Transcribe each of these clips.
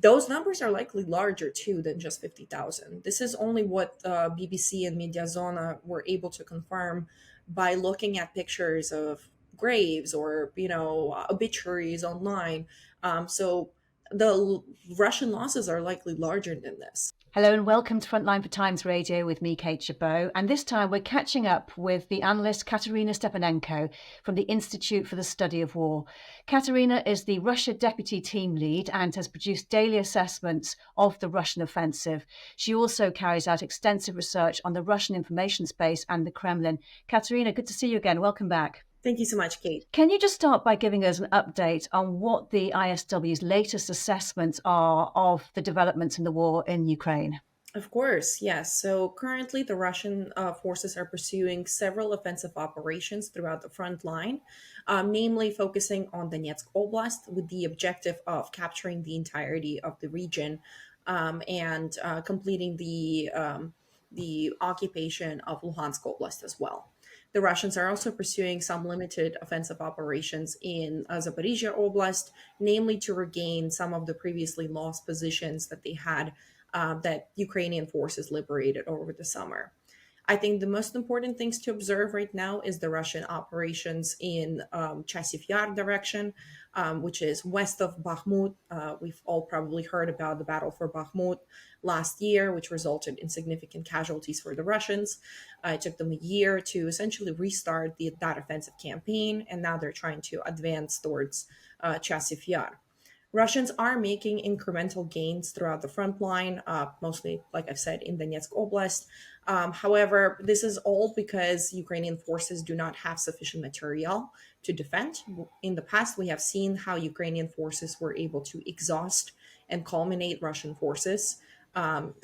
those numbers are likely larger too than just 50,000. This is only what BBC and Mediazona were able to confirm by looking at pictures of graves or obituaries online. So the Russian losses are likely larger than this. Hello and welcome to Frontline for Times Radio with me, Kate Chabot. And this time we're catching up with the analyst Kateryna Stepanenko from the Institute for the Study of War. Kateryna is the Russia deputy team lead and has produced daily assessments of the Russian offensive. She also carries out extensive research on the Russian information space and the Kremlin. Kateryna, good to see you again. Welcome back. Thank you so much, Kate. Can you just start by giving us an update on what the ISW's latest assessments are of the developments in the war in Ukraine? Of course, yes. So currently, the Russian forces are pursuing several offensive operations throughout the front line, namely focusing on Donetsk Oblast with the objective of capturing the entirety of the region and completing the occupation of Luhansk Oblast as well. The Russians are also pursuing some limited offensive operations in Zaporizhia Oblast, namely to regain some of the previously lost positions that they had that Ukrainian forces liberated over the summer. I think the most important things to observe right now is the Russian operations in Chasiv Yar direction, which is west of Bakhmut. We've all probably heard about the battle for Bakhmut last year, which resulted in significant casualties for the Russians. It took them a year to essentially restart that offensive campaign, and now they're trying to advance towards Chasiv Yar. Russians are making incremental gains throughout the front line, mostly, like I've said, in Donetsk Oblast. However, this is all because Ukrainian forces do not have sufficient material to defend. In the past, we have seen how Ukrainian forces were able to exhaust and culminate Russian forces,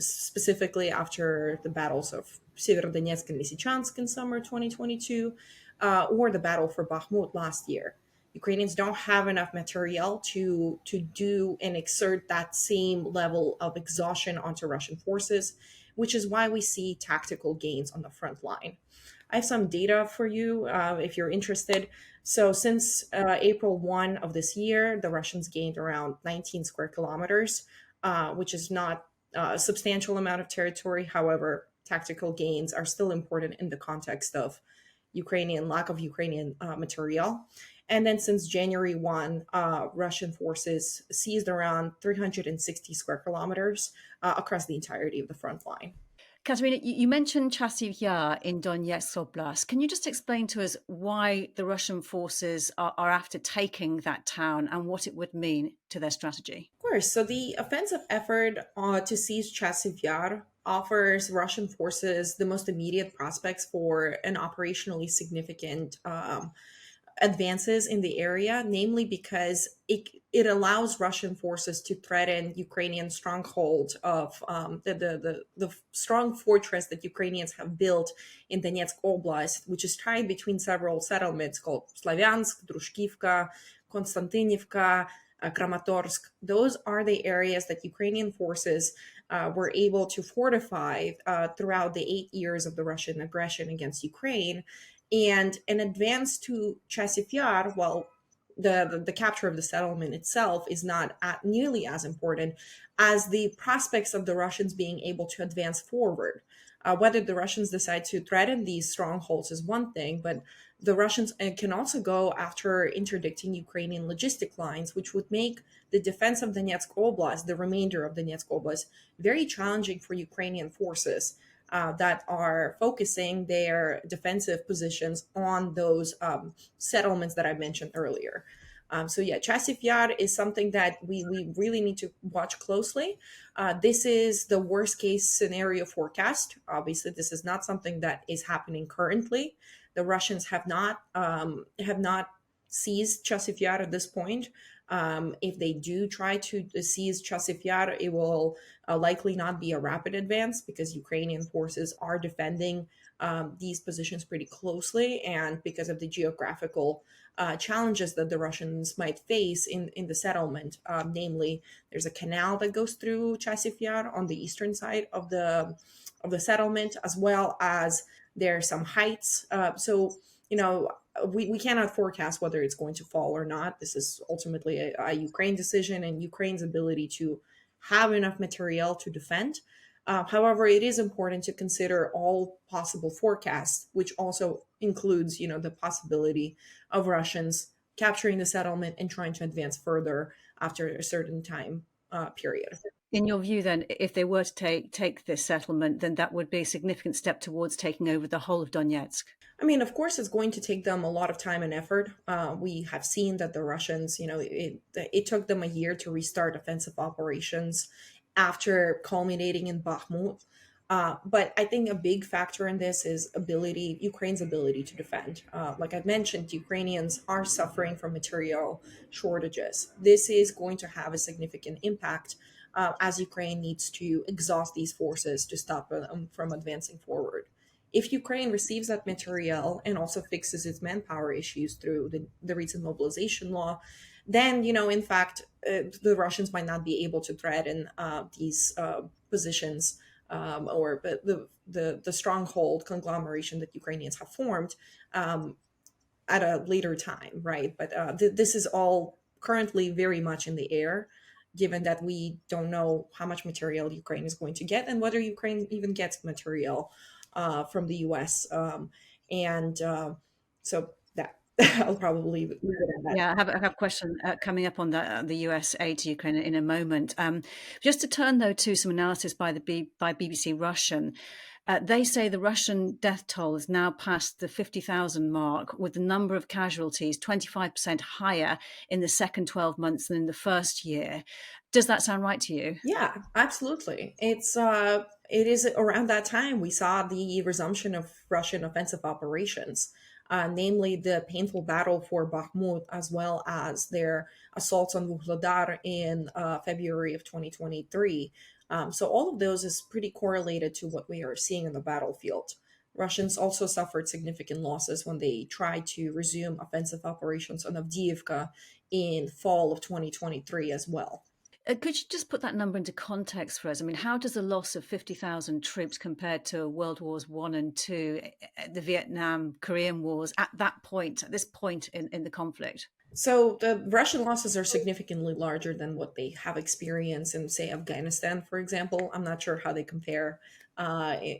specifically after the battles of Severodonetsk and Lysychansk in summer 2022, or the battle for Bakhmut last year. Ukrainians don't have enough material to do and exert that same level of exhaustion onto Russian forces, which is why we see tactical gains on the front line. I have some data for you if you're interested. So since April 1 of this year, the Russians gained around 19 square kilometers, which is not a substantial amount of territory. However, tactical gains are still important in the context of lack of Ukrainian material. And then since January 1, Russian forces seized around 360 square kilometers across the entirety of the front line. Kateryna, you mentioned Chasiv Yar in Donetsk Oblast. Can you just explain to us why the Russian forces are after taking that town and what it would mean to their strategy? Of course. So the offensive effort to seize Chasiv Yar offers Russian forces the most immediate prospects for an operationally significant advances in the area, namely because it allows Russian forces to threaten Ukrainian stronghold of the strong fortress that Ukrainians have built in Donetsk Oblast, which is tied between several settlements called Slavyansk, Drushkivka, Konstantinivka, Kramatorsk. Those are the areas that Ukrainian forces were able to fortify throughout the 8 years of the Russian aggression against Ukraine. And an advance to Chasiv Yar, while the capture of the settlement itself is not nearly as important as the prospects of the Russians being able to advance forward. Whether the Russians decide to threaten these strongholds is one thing, but the Russians can also go after interdicting Ukrainian logistic lines, which would make the defense of Donetsk Oblast, the remainder of Donetsk Oblast, very challenging for Ukrainian forces that are focusing their defensive positions on those settlements that I mentioned earlier. Chasiv Yar is something that we really need to watch closely. This is the worst case scenario forecast. Obviously, this is not something that is happening currently. The Russians have not seized Chasiv Yar at this point. If they do try to seize Chasiv Yar, it will likely not be a rapid advance because Ukrainian forces are defending these positions pretty closely, and because of the geographical challenges that the Russians might face in the settlement. Namely, there's a canal that goes through Chasiv Yar on the eastern side of the settlement, as well as there are some heights. We cannot forecast whether it's going to fall or not. This is ultimately a Ukraine decision, and Ukraine's ability to have enough material to defend. However, it is important to consider all possible forecasts, which also includes, the possibility of Russians capturing the settlement and trying to advance further after a certain time period. In your view, then, if they were to take this settlement, then that would be a significant step towards taking over the whole of Donetsk. I mean, of course, it's going to take them a lot of time and effort. We have seen that the Russians, it took them a year to restart offensive operations after culminating in Bakhmut. But I think a big factor in this is Ukraine's ability to defend. Like I mentioned, Ukrainians are suffering from material shortages. This is going to have a significant impact as Ukraine needs to exhaust these forces to stop them from advancing forward. If Ukraine receives that material and also fixes its manpower issues through the recent mobilization law, then, in fact, the Russians might not be able to threaten these positions or the stronghold conglomeration that Ukrainians have formed at a later time, right? But this is all currently very much in the air, given that we don't know how much material Ukraine is going to get and whether Ukraine even gets material from the US. And so that I'll probably leave it at that. Yeah, I have a question coming up on the US aid to Ukraine in a moment. Just to turn, though, to some analysis by BBC Russian. They say the Russian death toll has now passed the 50,000 mark, with the number of casualties 25% higher in the second 12 months than in the first year. Does that sound right to you? Yeah, absolutely. It is around that time we saw the resumption of Russian offensive operations, namely the painful battle for Bakhmut, as well as their assaults on Vuhledar in February of 2023. So all of those is pretty correlated to what we are seeing on the battlefield. Russians also suffered significant losses when they tried to resume offensive operations on Avdiivka in fall of 2023 as well. Could you just put that number into context for us? I mean, how does the loss of 50,000 troops compare to World Wars One and Two, the Vietnam, Korean Wars, at this point in the conflict? So the Russian losses are significantly larger than what they have experienced in, say, Afghanistan, for example. I'm not sure how they compare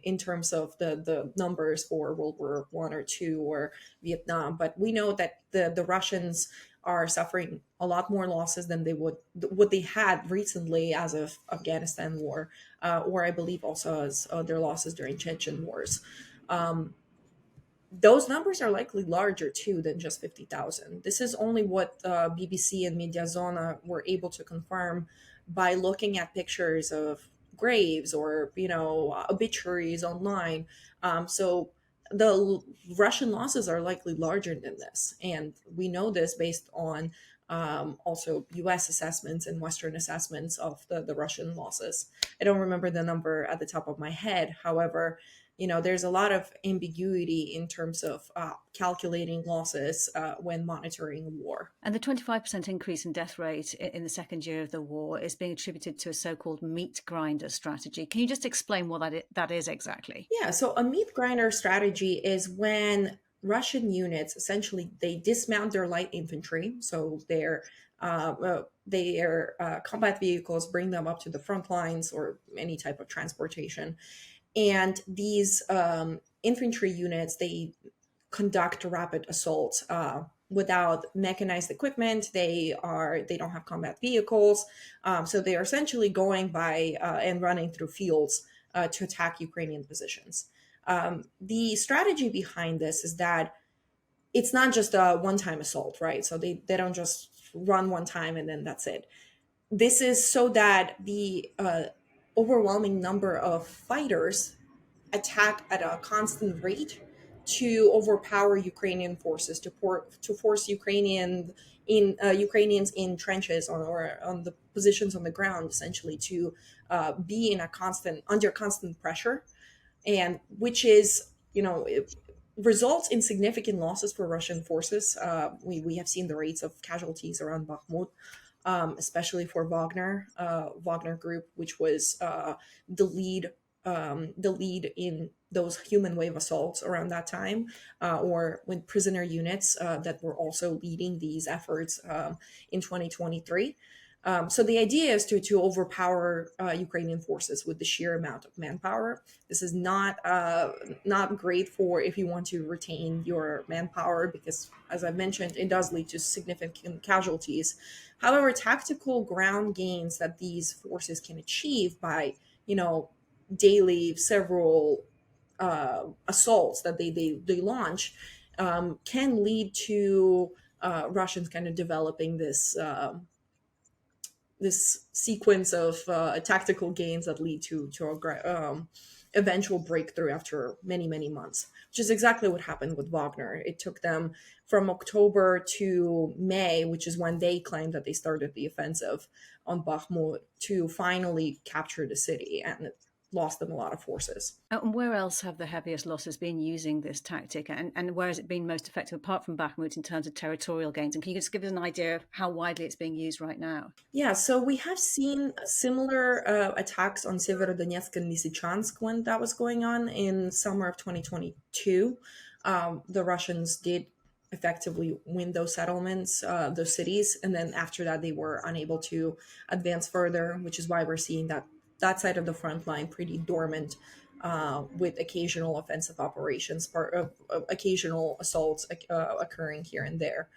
in terms of the numbers for World War One or Two or Vietnam, but we know that the Russians are suffering a lot more losses than what they had recently as of Afghanistan war, or I believe also as their losses during Chechen wars. Um, those numbers are likely larger too than just 50,000. This is only what BBC and Mediazona were able to confirm by looking at pictures of graves or, obituaries online. So the Russian losses are likely larger than this. And we know this based on also US assessments and Western assessments of the Russian losses. I don't remember the number at the top of my head. However, there's a lot of ambiguity in terms of calculating losses when monitoring a war. And the 25% increase in death rate in the second year of the war is being attributed to a so-called Meatgrinder strategy. Can you just explain what that is exactly? Yeah, so a Meatgrinder strategy is when Russian units essentially they dismount their light infantry, so their combat vehicles, bring them up to the front lines or any type of transportation, and these infantry units they conduct rapid assaults without mechanized equipment. They don't have combat vehicles, so they are essentially going by and running through fields to attack Ukrainian positions. The strategy behind this is that it's not just a one-time assault, right? So they don't just run one time and then that's it. This is so that the overwhelming number of fighters attack at a constant rate to overpower Ukrainian forces, to force Ukrainians in trenches or on the positions on the ground, essentially to be in a under constant pressure, and which is it results in significant losses for Russian forces. We have seen the rates of casualties around Bakhmut, especially for Wagner Group, which was the lead in those human wave assaults around that time, or with prisoner units that were also leading these efforts in 2023. So the idea is to overpower Ukrainian forces with the sheer amount of manpower. This is not great for if you want to retain your manpower because, as I mentioned, it does lead to significant casualties. However, tactical ground gains that these forces can achieve by you know daily several assaults that they launch can lead to Russians kind of developing this sequence of tactical gains that lead to eventual breakthrough after many months, which is exactly what happened with Wagner. It took them from October to May, which is when they claimed that they started the offensive on Bakhmut, to finally capture the city, and it lost them a lot of forces. And where else have the heaviest losses been using this tactic, and where has it been most effective apart from Bakhmut in terms of territorial gains? And can you just give us an idea of how widely it's being used right now? Yeah, so we have seen similar attacks on Severodonetsk and Lysychansk when that was going on in summer of 2022. The Russians did effectively win those settlements, those cities, and then after that they were unable to advance further, which is why we're seeing that side of the front line pretty dormant, with occasional offensive operations, part of occasional assaults occurring here and there.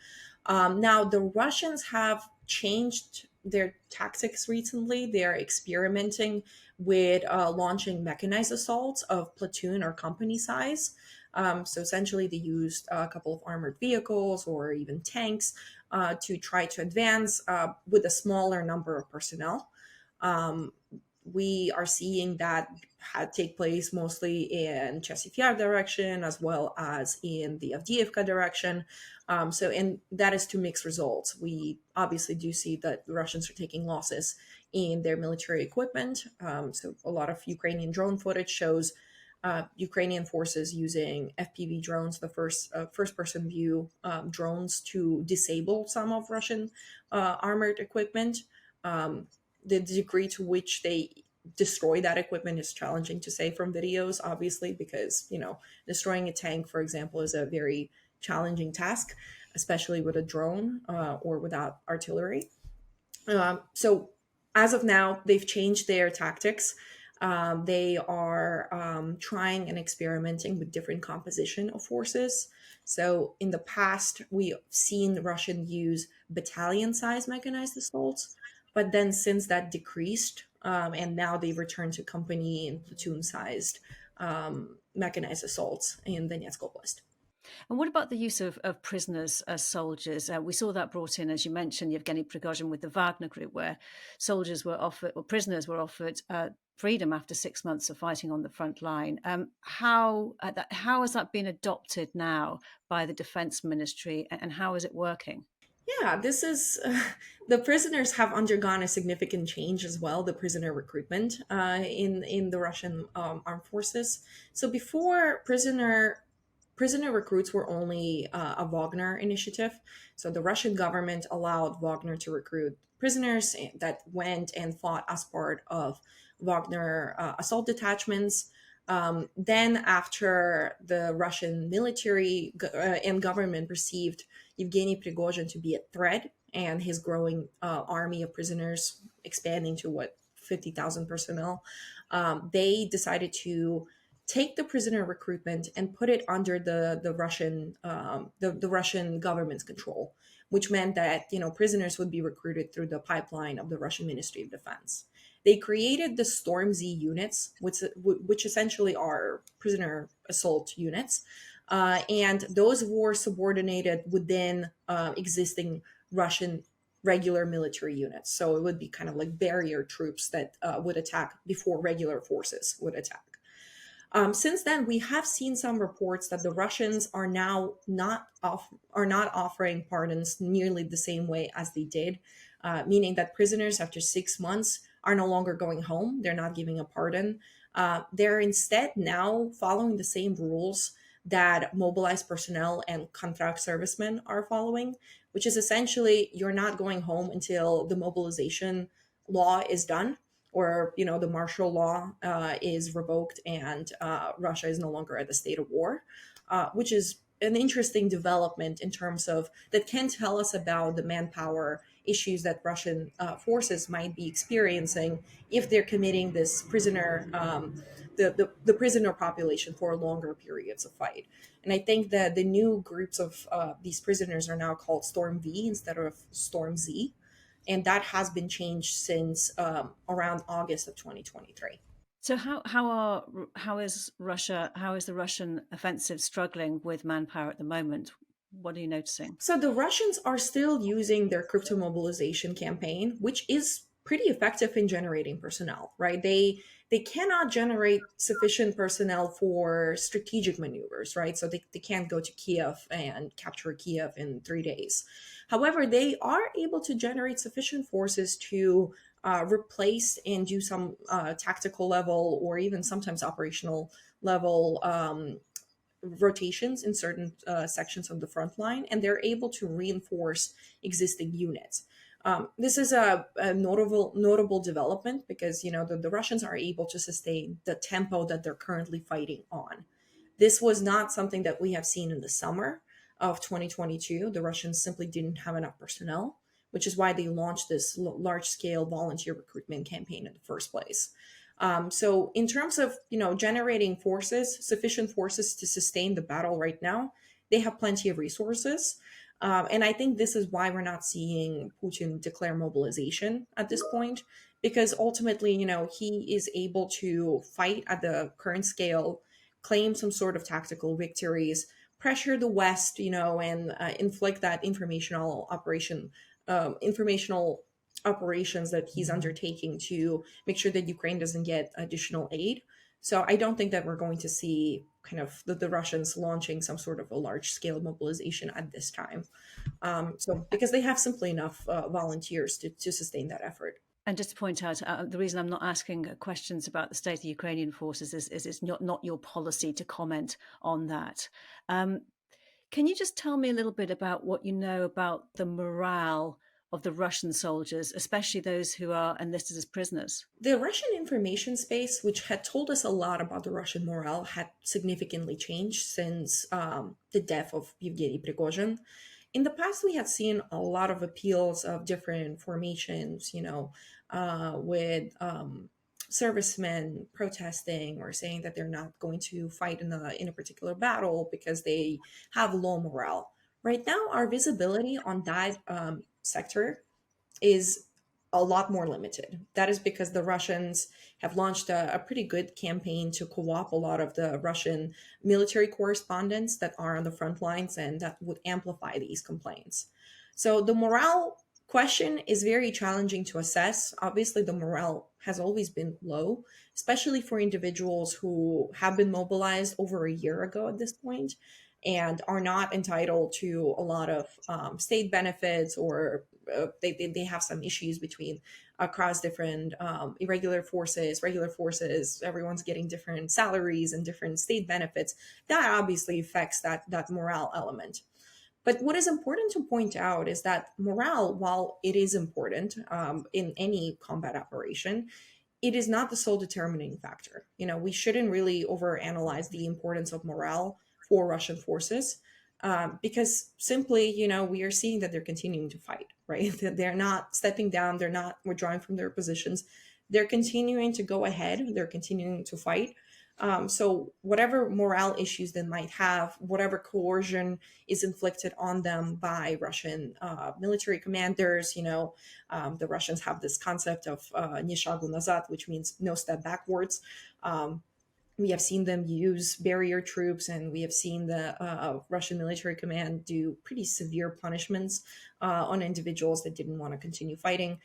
Now, the Russians have changed their tactics recently. They're experimenting with launching mechanized assaults of platoon or company size. So essentially, they used a couple of armored vehicles or even tanks to try to advance with a smaller number of personnel. Um, we are seeing that had take place mostly in Chasiv Yar direction as well as in the Avdiivka direction. And that is to mixed results. We obviously do see that the Russians are taking losses in their military equipment. So a lot of Ukrainian drone footage shows Ukrainian forces using FPV drones, the first person view drones, to disable some of Russian armored equipment. The degree to which they destroy that equipment is challenging to say from videos, obviously, because destroying a tank, for example, is a very challenging task, especially with a drone or without artillery. So as of now, they've changed their tactics. They are trying and experimenting with different composition of forces. So in the past, we've seen Russian use battalion-sized mechanized assaults, but then since that decreased, and now they've returned to company and platoon-sized mechanized assaults in Donetsk Oblast. And what about the use of prisoners as soldiers? We saw that brought in, as you mentioned, Yevgeny Prigozhin with the Wagner Group, where soldiers were offered, or prisoners were offered, freedom after 6 months of fighting on the front line. How has that been adopted now by the Defense Ministry, and how is it working? Yeah, this is the prisoners have undergone a significant change as well. The prisoner recruitment in the Russian armed forces. So before, prisoner recruits were only a Wagner initiative. So the Russian government allowed Wagner to recruit prisoners that went and fought as part of Wagner assault detachments. Then, after the Russian military and government perceived Yevgeny Prigozhin to be a threat and his growing army of prisoners expanding to 50,000 personnel, they decided to take the prisoner recruitment and put it under the Russian the Russian government's control, which meant that prisoners would be recruited through the pipeline of the Russian Ministry of Defense. They created the Storm Z units, which essentially are prisoner assault units, and those were subordinated within existing Russian regular military units. So it would be kind of like barrier troops that would attack before regular forces would attack. Since then, we have seen some reports that the Russians are now not offering pardons nearly the same way as they did, meaning that prisoners after 6 months are no longer going home. They're not giving a pardon. They're instead now following the same rules that mobilized personnel and contract servicemen are following, which is essentially you're not going home until the mobilization law is done, or the martial law is revoked and Russia is no longer at the state of war, which is an interesting development in terms of that can tell us about the manpower issues that Russian forces might be experiencing if they're committing this prisoner, the prisoner population for longer periods of fight. And I think that the new groups of these prisoners are now called Storm V instead of Storm Z, and that has been changed since around August of 2023. So how is the Russian offensive struggling with manpower at the moment? What are you noticing? So the Russians are still using their crypto mobilization campaign, which is pretty effective in generating personnel, right? They cannot generate sufficient personnel for strategic maneuvers, right? So they can't go to Kiev and capture Kiev in 3 days. However, they are able to generate sufficient forces to replace and do some tactical level or even sometimes operational level rotations in certain sections of the front line, and they're able to reinforce existing units. This is a notable development because the Russians are able to sustain the tempo that they're currently fighting on. This was not something that we have seen in the summer of 2022. The Russians simply didn't have enough personnel, which is why they launched this large scale volunteer recruitment campaign in the first place. So in terms of generating forces, sufficient forces to sustain the battle right now, they have plenty of resources. And I think this is why we're not seeing Putin declare mobilization at this point, because ultimately, he is able to fight at the current scale, claim some sort of tactical victories, pressure the West, and inflict that informational operations that he's undertaking to make sure that Ukraine doesn't get additional aid. So I don't think that we're going to see kind of the Russians launching some sort of a large scale mobilization at this time. So because they have simply enough volunteers to sustain that effort. And just to point out, the reason I'm not asking questions about the state of the Ukrainian forces is it's not your policy to comment on that. Can you just tell me a little bit about what you know about the morale of the Russian soldiers, especially those who are enlisted as prisoners? The Russian information space, which had told us a lot about the Russian morale, had significantly changed since the death of Yevgeny Prigozhin. In the past, we had seen a lot of appeals of different formations, with servicemen protesting or saying that they're not going to fight in a particular battle because they have low morale. Right now, our visibility on that sector is a lot more limited. That is because the Russians have launched a pretty good campaign to co-opt a lot of the Russian military correspondents that are on the front lines, and that would amplify these complaints. So the morale question is very challenging to assess. Obviously, the morale has always been low, especially for individuals who have been mobilized over a year ago at this point and are not entitled to a lot of state benefits, or they have some issues between across different irregular forces, regular forces. Everyone's getting different salaries and different state benefits. That obviously affects that morale element. But what is important to point out is that morale, while it is important in any combat operation, it is not the sole determining factor. We shouldn't really overanalyze the importance of morale for Russian forces, because simply, we are seeing that they're continuing to fight, right? They're not stepping down. They're not withdrawing from their positions. They're continuing to go ahead. They're continuing to fight. So whatever morale issues they might have, whatever coercion is inflicted on them by Russian military commanders, the Russians have this concept of "ni shagu nazad," which means no step backwards. We have seen them use barrier troops, and we have seen the Russian military command do pretty severe punishments on individuals that didn't want to continue fighting.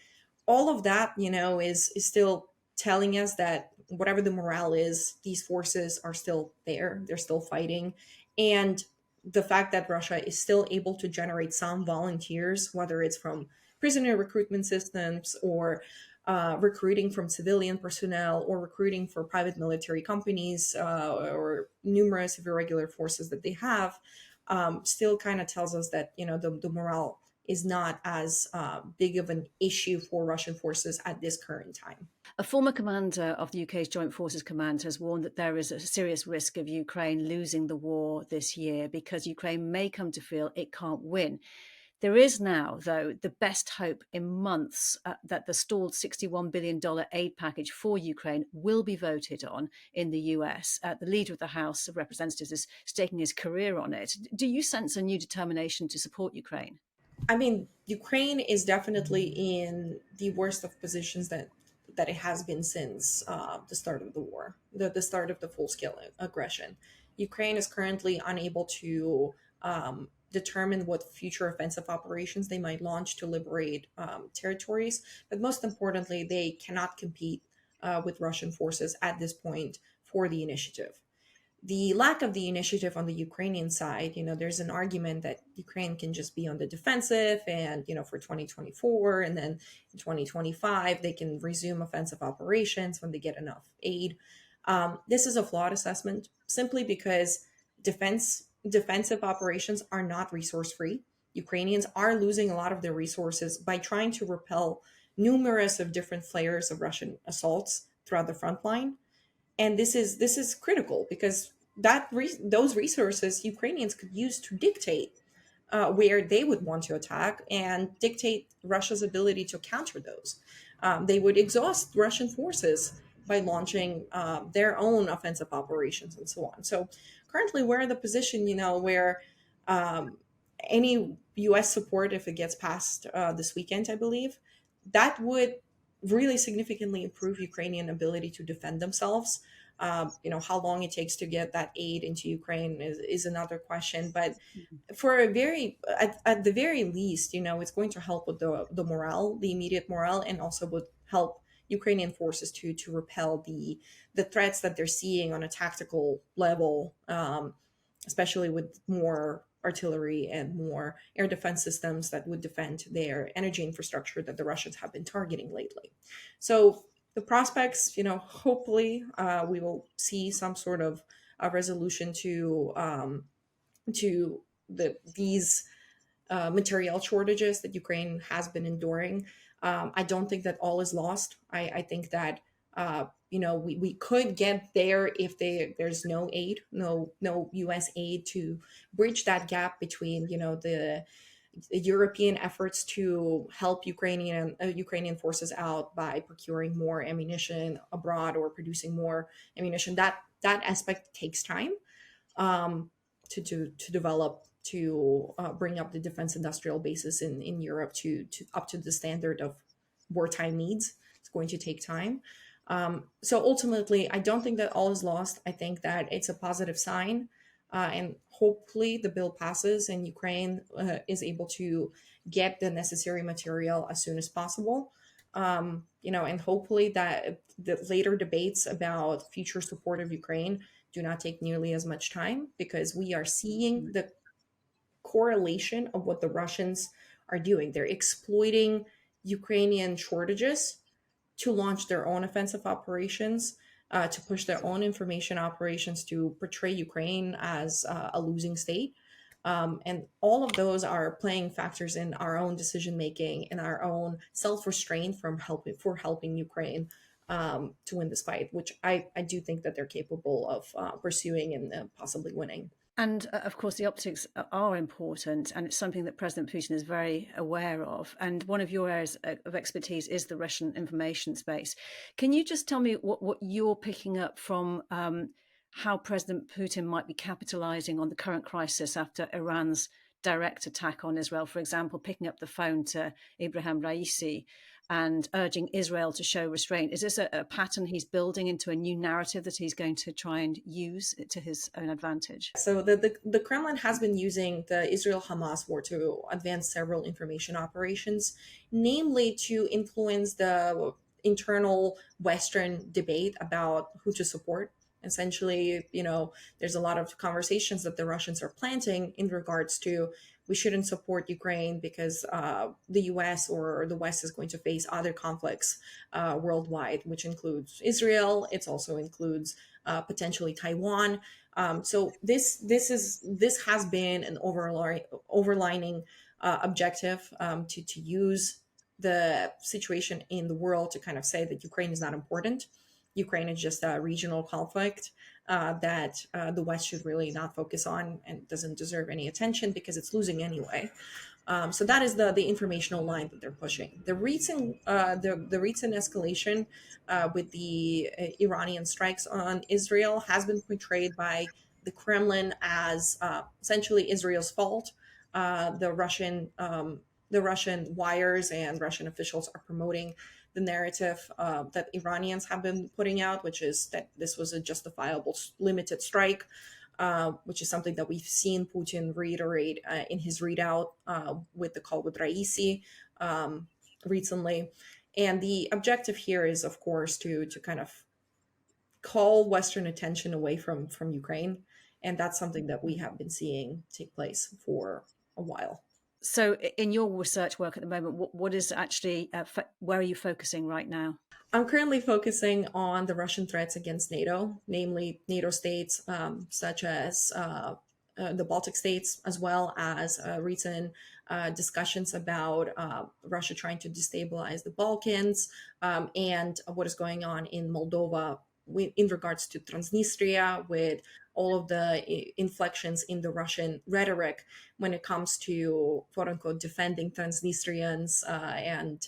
All of that, is still telling us that whatever the morale is, these forces are still there. They're still fighting. And the fact that Russia is still able to generate some volunteers, whether it's from prisoner recruitment systems or recruiting from civilian personnel or recruiting for private military companies or numerous irregular forces that they have, still kind of tells us that the morale is not as big of an issue for Russian forces at this current time. A former commander of the UK's Joint Forces Command has warned that there is a serious risk of Ukraine losing the war this year because Ukraine may come to feel it can't win. There is now, though, the best hope in months that the stalled $61 billion aid package for Ukraine will be voted on in the US. The leader of the House of Representatives is staking his career on it. Do you sense a new determination to support Ukraine? I mean, Ukraine is definitely in the worst of positions that it has been since the start of the war, the start of the full scale aggression. Ukraine is currently unable to determine what future offensive operations they might launch to liberate territories, but most importantly, they cannot compete with Russian forces at this point for the initiative. The lack of the initiative on the Ukrainian side, there's an argument that Ukraine can just be on the defensive and, for 2024, and then in 2025, they can resume offensive operations when they get enough aid. This is a flawed assessment simply because defensive operations are not resource free. Ukrainians are losing a lot of their resources by trying to repel numerous of different flares of Russian assaults throughout the front line, and this is critical because those resources Ukrainians could use to dictate where they would want to attack and dictate Russia's ability to counter those. They would exhaust Russian forces by launching their own offensive operations and so on. So currently, we're in the position, where um, any U.S. support, if it gets passed this weekend, I believe, that would really significantly improve Ukrainian ability to defend themselves. How long it takes to get that aid into Ukraine is another question, but for at the very least, it's going to help with the morale, the immediate morale, and also would help Ukrainian forces to repel the threats that they're seeing on a tactical level, especially with more artillery and more air defense systems that would defend their energy infrastructure that the Russians have been targeting lately. So the prospects, hopefully we will see some sort of a resolution to these material shortages that Ukraine has been enduring. I don't think that all is lost. I think that we could get there if there's no aid, no U.S. aid to bridge that gap between the European efforts to help Ukrainian forces out by procuring more ammunition abroad or producing more ammunition. That aspect takes time to develop, to bring up the defense industrial bases in Europe to up to the standard of wartime needs. It's going to take time. So ultimately, I don't think that all is lost. I think that it's a positive sign, and hopefully the bill passes and Ukraine is able to get the necessary material as soon as possible. And hopefully that the later debates about future support of Ukraine do not take nearly as much time, because we are seeing the correlation of what the Russians are doing. They're exploiting Ukrainian shortages to launch their own offensive operations, to push their own information operations, to portray Ukraine as a losing state. And all of those are playing factors in our own decision making and our own self restraint helping Ukraine to win this fight, which I do think that they're capable of pursuing and possibly winning. And of course, the optics are important, and it's something that President Putin is very aware of. And one of your areas of expertise is the Russian information space. Can you just tell me what you're picking up from how President Putin might be capitalizing on the current crisis after Iran's direct attack on Israel? For example, picking up the phone to Ibrahim Raisi and urging Israel to show restraint. Is this a pattern he's building into a new narrative that he's going to try and use to his own advantage? So the Kremlin has been using the Israel-Hamas war to advance several information operations, namely to influence the internal Western debate about who to support. Essentially, there's a lot of conversations that the Russians are planting in regards to we shouldn't support Ukraine because the US or the West is going to face other conflicts worldwide, which includes Israel. It also includes potentially Taiwan. So this has been an overlining objective to use the situation in the world to kind of say that Ukraine is not important. Ukraine is just a regional conflict that the West should really not focus on and doesn't deserve any attention because it's losing anyway. So that is the informational line that they're pushing. The recent escalation with the Iranian strikes on Israel has been portrayed by the Kremlin as essentially Israel's fault. The Russian wires and Russian officials are promoting the narrative that Iranians have been putting out, which is that this was a justifiable limited strike, which is something that we've seen Putin reiterate in his readout with the call with Raisi recently. And the objective here is, of course, to kind of call Western attention away from Ukraine, and that's something that we have been seeing take place for a while. So, in your research work at the moment, what is actually where are you focusing right now? I'm currently focusing on the Russian threats against NATO, namely NATO states such as the Baltic states, as well as recent discussions about Russia trying to destabilize the Balkans, and what is going on in Moldova in regards to Transnistria, with all of the inflections in the Russian rhetoric when it comes to quote unquote defending Transnistrians and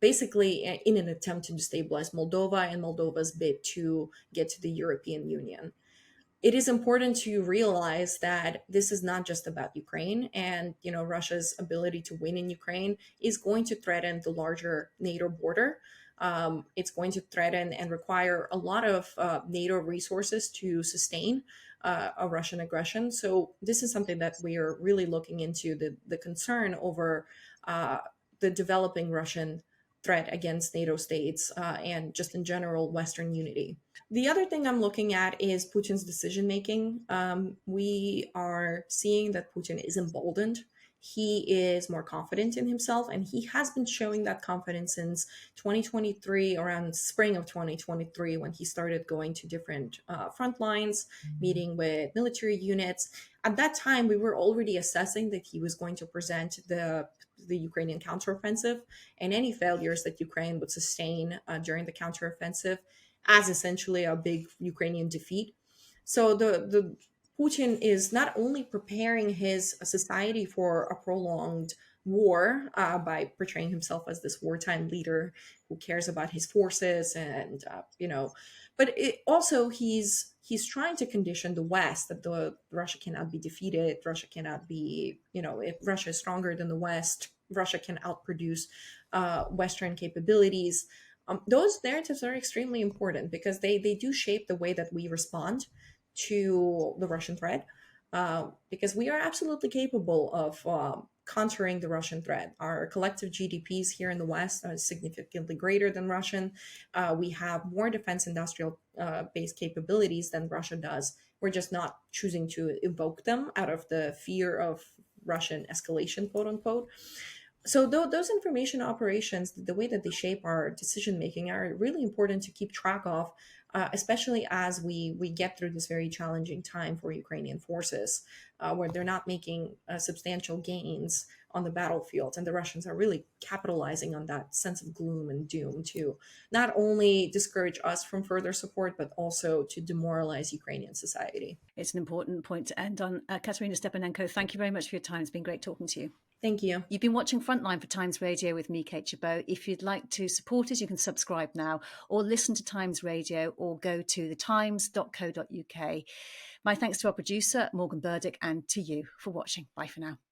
basically in an attempt to destabilize Moldova and Moldova's bid to get to the European Union. It is important to realize that this is not just about Ukraine, and Russia's ability to win in Ukraine is going to threaten the larger NATO border. It's going to threaten and require a lot of NATO resources to sustain a Russian aggression. So this is something that we are really looking into, the concern over the developing Russian threat against NATO states and just in general Western unity. The other thing I'm looking at is Putin's decision making. We are seeing that Putin is emboldened. He is more confident in himself, and he has been showing that confidence since 2023, around spring of 2023, when he started going to different front lines, meeting with military units. At that time, we were already assessing that he was going to present the Ukrainian counteroffensive and any failures that Ukraine would sustain during the counteroffensive as essentially a big Ukrainian defeat. So the Putin is not only preparing his society for a prolonged war by portraying himself as this wartime leader who cares about his forces, and but also he's trying to condition the West that the Russia cannot be defeated. Russia cannot be, if Russia is stronger than the West, Russia can outproduce Western capabilities. Those narratives are extremely important because they do shape the way that we respond to the Russian threat. Because we are absolutely capable of countering the Russian threat. Our collective GDPs here in the West are significantly greater than Russian. We have more defense industrial based capabilities than Russia does. We're just not choosing to evoke them out of the fear of Russian escalation, quote unquote. So those information operations, the way that they shape our decision making, are really important to keep track of, especially as we get through this very challenging time for Ukrainian forces, where they're not making substantial gains on the battlefield, and the Russians are really capitalizing on that sense of gloom and doom to not only discourage us from further support, but also to demoralize Ukrainian society. It's an important point to end on. Kateryna Stepanenko, thank you very much for your time. It's been great talking to you. Thank you. You've been watching Frontline for Times Radio with me, Kate Chabot. If you'd like to support us, you can subscribe now or listen to Times Radio or go to thetimes.co.uk. My thanks to our producer, Morgan Burdick, and to you for watching. Bye for now.